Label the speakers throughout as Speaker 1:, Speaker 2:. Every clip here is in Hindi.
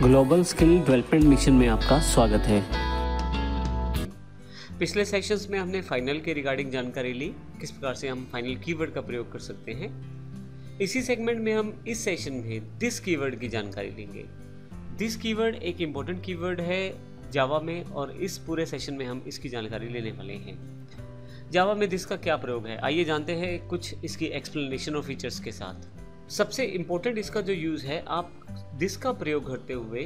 Speaker 1: ग्लोबल स्किल डेवलपमेंट मिशन में आपका स्वागत है।
Speaker 2: पिछले सेशंस में हमने फाइनल के रिगार्डिंग जानकारी ली, किस प्रकार से हम फाइनल कीवर्ड का प्रयोग कर सकते हैं। इसी सेगमेंट में हम इस सेशन में दिस कीवर्ड की जानकारी लेंगे। दिस कीवर्ड एक इम्पोर्टेंट कीवर्ड है जावा में और इस पूरे सेशन में हम इसकी जानकारी लेने वाले हैं। जावा में दिस का क्या प्रयोग है, आइए जानते हैं कुछ इसकी एक्सप्लेनेशन और फीचर्स के साथ। सबसे इम्पोर्टेंट इसका जो यूज़ है, आप दिस का प्रयोग करते हुए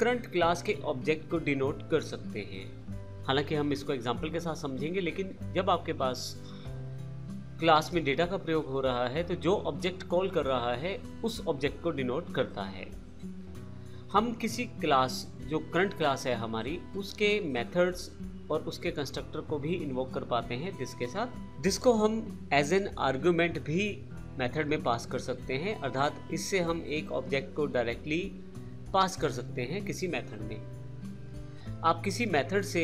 Speaker 2: करंट क्लास के ऑब्जेक्ट को डिनोट कर सकते हैं। हालांकि हम इसको एग्जांपल के साथ समझेंगे, लेकिन जब आपके पास क्लास में डेटा का प्रयोग हो रहा है तो जो ऑब्जेक्ट कॉल कर रहा है उस ऑब्जेक्ट को डिनोट करता है। हम किसी क्लास जो करंट क्लास है हमारी, उसके मेथड्स और उसके कंस्ट्रक्टर को भी इन्वोक कर पाते हैं दिस के साथ। दिस को हम एज एन आर्गुमेंट भी मेथड में पास कर सकते हैं, अर्थात इससे हम एक ऑब्जेक्ट को डायरेक्टली पास कर सकते हैं किसी मेथड में। आप किसी मेथड से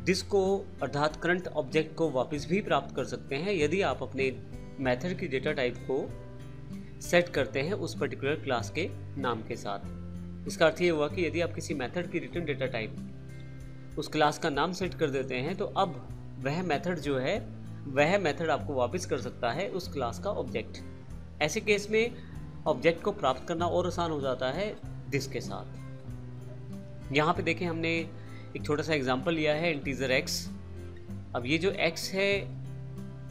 Speaker 2: दिस को अर्थात करंट ऑब्जेक्ट को वापस भी प्राप्त कर सकते हैं यदि आप अपने मेथड की डेटा टाइप को सेट करते हैं उस पर्टिकुलर क्लास के नाम के साथ। इसका अर्थ ये हुआ कि यदि आप किसी मेथड की रिटर्न डेटा टाइप उस क्लास का नाम सेट कर देते हैं तो अब वह मेथड जो है वह मेथड आपको वापस कर सकता है उस क्लास का ऑब्जेक्ट। ऐसे केस में ऑब्जेक्ट को प्राप्त करना और आसान हो जाता है दिस के साथ। यहाँ पे देखें, हमने एक छोटा सा एग्जांपल लिया है इंटीजर x। अब ये जो x है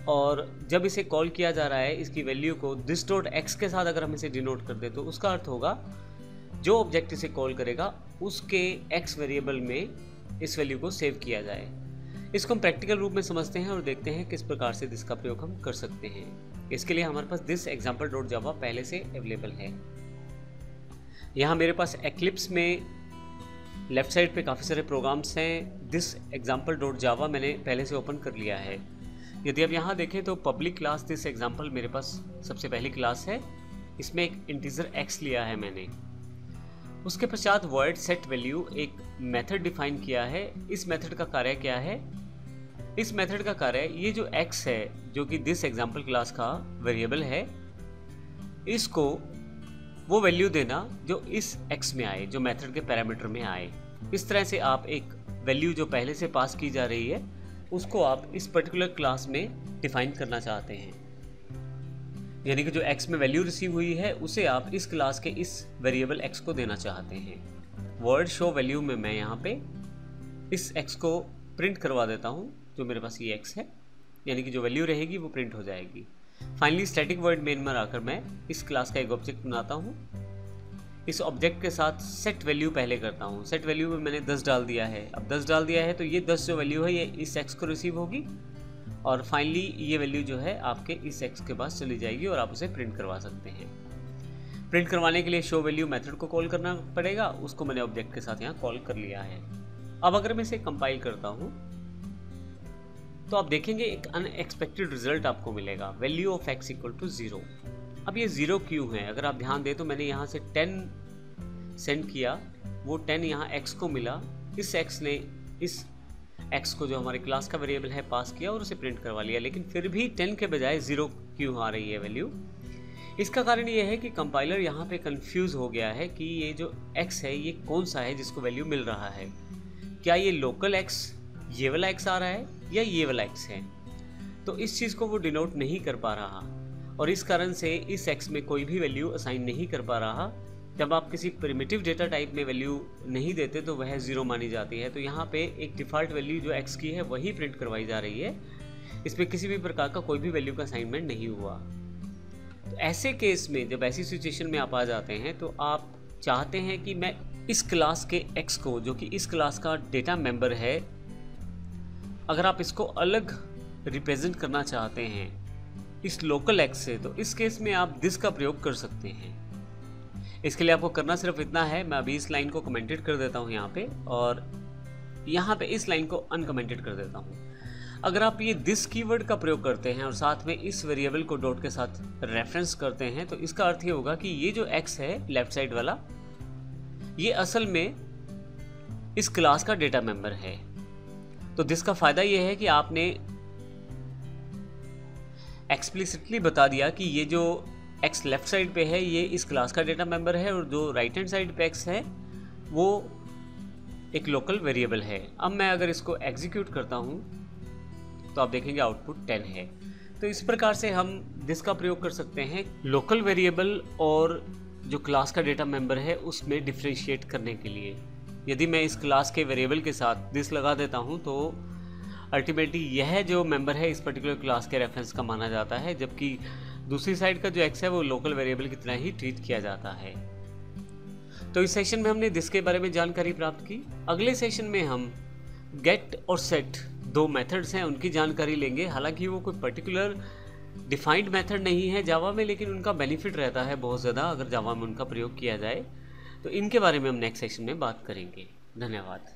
Speaker 2: और जब इसे कॉल किया जा रहा है, इसकी वैल्यू को दिस डॉट x के साथ अगर हम इसे डिनोट कर दे तो उसका अर्थ होगा जो ऑब्जेक्ट इसे कॉल करेगा उसके x वेरिएबल में इस वैल्यू को सेव किया जाए। इसको हम प्रैक्टिकल रूप में समझते हैं और देखते हैं किस प्रकार से दिस का प्रयोग हम कर सकते हैं। इसके लिए हमारे पास दिस एग्जाम्पल डॉट जावा पहले से अवेलेबल है। यहाँ मेरे पास एक्लिप्स में लेफ्ट साइड पे काफ़ी सारे प्रोग्राम्स हैं। दिस एग्जाम्पल डॉट जावा मैंने पहले से ओपन कर लिया है। यदि आप यहाँ देखें तो पब्लिक क्लास दिस एग्जाम्पल मेरे पास सबसे पहली क्लास है। इसमें एक इंटीजर x लिया है मैंने। उसके पश्चात वर्ड सेट वैल्यू एक मेथड डिफाइन किया है। इस मेथड का कार्य क्या है? इस मेथड का कार्य ये जो x है जो कि दिस एग्जाम्पल क्लास का वेरिएबल है, इसको वो वैल्यू देना जो इस x में आए, जो मेथड के पैरामीटर में आए। इस तरह से आप एक वैल्यू जो पहले से पास की जा रही है उसको आप इस पर्टिकुलर क्लास में डिफाइन करना चाहते हैं। यानी कि जो x में वैल्यू रिसीव हुई है उसे आप इस क्लास के इस वेरिएबल x को देना चाहते हैं। वर्ड शो वैल्यू में मैं यहाँ पे इस x को प्रिंट करवा देता हूँ, जो मेरे पास ये x है, यानी कि जो वैल्यू रहेगी वो प्रिंट हो जाएगी। फाइनली स्टैटिक वर्ड मेन में आकर मैं इस क्लास का एक ऑब्जेक्ट बनाता हूँ। इस ऑब्जेक्ट के साथ सेट वैल्यू पहले करता हूँ। सेट वैल्यू में मैंने 10 डाल दिया है। अब 10 डाल दिया है तो ये 10 जो वैल्यू है ये इस x को रिसीव होगी और फाइनली ये वैल्यू जो है आपके इस x के पास चली जाएगी और आप उसे प्रिंट करवा सकते हैं। प्रिंट करवाने के लिए शो वैल्यू मेथड को कॉल करना पड़ेगा, उसको मैंने ऑब्जेक्ट के साथ यहाँ कॉल कर लिया है। अब अगर मैं इसे कंपाइल करता हूँ तो आप देखेंगे एक अनएक्सपेक्टेड रिजल्ट आपको मिलेगा, value of x equal to 0। अब ये 0 क्यों है? अगर आप ध्यान दें तो मैंने यहाँ से 10 सेंड किया, वो 10 यहाँ x को मिला। इस x ने इस x को जो हमारे क्लास का वेरिएबल है पास किया और उसे प्रिंट करवा लिया, लेकिन फिर भी 10 के बजाय 0 क्यों आ रही है वैल्यू? इसका कारण ये है कि कंपाइलर यहाँ पे कंफ्यूज हो गया है कि ये जो x है ये कौन सा है जिसको वैल्यू मिल रहा है। क्या ये लोकल x ये वाला x आ रहा है या ये वाला x है? तो इस चीज़ को वो डिनोट नहीं कर पा रहा और इस कारण से इस x में कोई भी वैल्यू असाइन नहीं कर पा रहा। जब आप किसी प्रिमिटिव डेटा टाइप में वैल्यू नहीं देते तो वह 0 मानी जाती है। तो यहाँ पे एक डिफ़ॉल्ट वैल्यू जो x की है वही प्रिंट करवाई जा रही है। इसमें किसी भी प्रकार का कोई भी वैल्यू का असाइनमेंट नहीं हुआ। तो ऐसे केस में जब ऐसी सिचुएशन में आप आ जाते हैं तो आप चाहते हैं कि मैं इस क्लास के x को, जो कि इस क्लास का डेटा मेंबर है, अगर आप इसको अलग रिप्रेजेंट करना चाहते हैं इस लोकल x से, तो इस केस में आप दिस का प्रयोग कर सकते हैं। इसके लिए आपको करना सिर्फ इतना है, मैं अभी इस लाइन को कमेंटेड कर देता हूँ यहाँ पे और यहाँ पे इस लाइन को अनकमेंटेड कर देता हूँ। अगर आप ये दिस कीवर्ड का प्रयोग करते हैं और साथ में इस वेरिएबल को डॉट के साथ रेफरेंस करते हैं तो इसका अर्थ ये होगा कि ये जो x है लेफ्ट साइड वाला, ये असल में इस क्लास का डेटा मेंबर है। तो दिस का फायदा ये है कि आपने एक्सप्लिसिटली बता दिया कि ये जो एक्स लेफ्ट साइड पे है ये इस क्लास का डेटा मेंबर है, और जो राइट हैंड साइड पे एक्स है वो एक लोकल वेरिएबल है। अब मैं अगर इसको एग्जीक्यूट करता हूँ तो आप देखेंगे आउटपुट 10 है। तो इस प्रकार से हम दिस का प्रयोग कर सकते हैं लोकल वेरिएबल और जो क्लास का डेटा मेंबर है उसमें डिफ्रेंशिएट करने के लिए। यदि मैं इस क्लास के वेरिएबल के साथ दिस लगा देता हूँ तो अल्टीमेटली यह जो मेंबर है इस पर्टिकुलर क्लास के रेफरेंस का माना जाता है, जबकि दूसरी साइड का जो एक्स है वो लोकल वेरिएबल की तरह ही ट्रीट किया जाता है। तो इस सेशन में हमने दिस के बारे में जानकारी प्राप्त की। अगले सेशन में हम गेट और सेट दो मेथड्स हैं उनकी जानकारी लेंगे। हालांकि वो कोई पर्टिकुलर डिफाइंड मेथड नहीं है जावा में, लेकिन उनका बेनिफिट रहता है बहुत ज़्यादा अगर जावा में उनका प्रयोग किया जाए। तो इनके बारे में हम नेक्स्ट सेशन में बात करेंगे। धन्यवाद।